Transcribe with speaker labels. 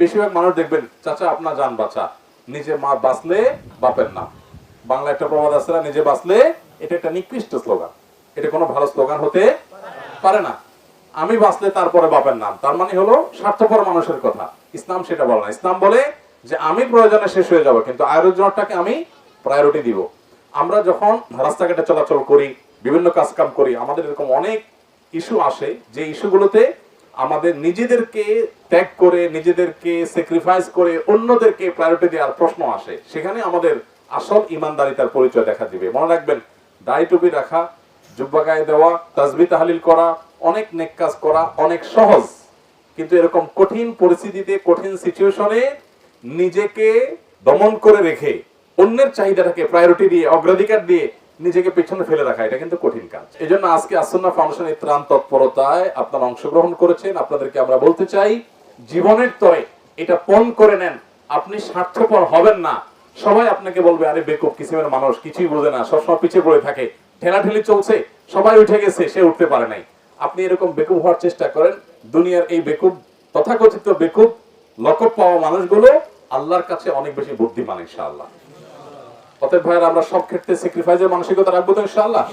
Speaker 1: বেশিরভাগ মানুষ দেখবেন চাচা আপনার জান বাঁচা, নিজে মা বাঁচলে বাপের নাম। বাংলা একটা প্রবাদ আছে না, নিজে বাঁচলে, এটা একটা নিকৃষ্ট স্লোগান, এটা কোনো ভালো স্লোগান হতে পারে না। আমি বাঁচলে তারপরে বাপের নাম, তার মানে হলো স্বার্থপর মানুষের কথা। ইসলাম সেটা বলে না। ইসলাম বলে যে আমি প্রয়োজনে শেষ হয়ে যাব, কিন্তু আয়োজনটাকে আমি প্রায়োরিটি দিব। আমরা যখন রাস্তাঘাটে চলাচল করি, বিভিন্ন কাজ কাম করি, আমাদের এরকম অনেক ইস্যু আসে যে ইস্যুগুলোতে আমাদের নিজেদেরকে ত্যাগ করে, নিজেদেরকে স্যাক্রিফাইস করে অন্যদেরকে প্রায়োরিটি দেওয়ার প্রশ্ন আসে। সেখানে আমাদের আসল ইমানদারিতার পরিচয় দেখা দিবে। মনে রাখবেন, দাড়ি টুপি রাখা, জুব্বা গায়ে দেওয়া, তাসবিহ তাহলিল করা, অনেক নেক কাজ করা অনেক সহজ, কিন্তু এরকম কঠিন পরিস্থিতিতে, কঠিন সিচুয়েশনে নিজেকে দমন করে রেখে অন্যের চাহিদাটাকে প্রায়োরিটি দিয়ে, অগ্রাধিকার দিয়ে নিজেকে পেছনে ফেলে রাখা, এটা কিন্তু কঠিন কাজ। এই জন্য আজকে আসুন্নাহ ফাউন্ডেশনের ত্রাণ তৎপরতায় আপনারা অংশগ্রহণ করেছেন। আপনাদেরকে আমরা বলতে চাই, জীবনের তরে এটা পণ করে নেন, আপনি স্বার্থপর হবেন না। সবাই আপনাকে বলবে আরে বেকুব কিসিমের মানুষ, কিছুই বোঝে না, সবসময় পিছিয়ে পড়ে থাকে, ঠেলাঠেলি চলছে, সবাই উঠে গেছে, সে উঠতে পারে নাই। আপনি এরকম বেকুব হওয়ার চেষ্টা করেন, দুনিয়ার এই বেকুব, তথাকথিত বেকুব লকব পাওয়া মানুষগুলো আল্লাহর কাছে অনেক বেশি বুদ্ধিমান ইনশাআল্লাহ। অতএব ভাইয়েরা, আমরা সব ক্ষেত্রে স্যাক্রিফাইসের মানসিকতা রাখবো তো ইনশাআল্লাহ।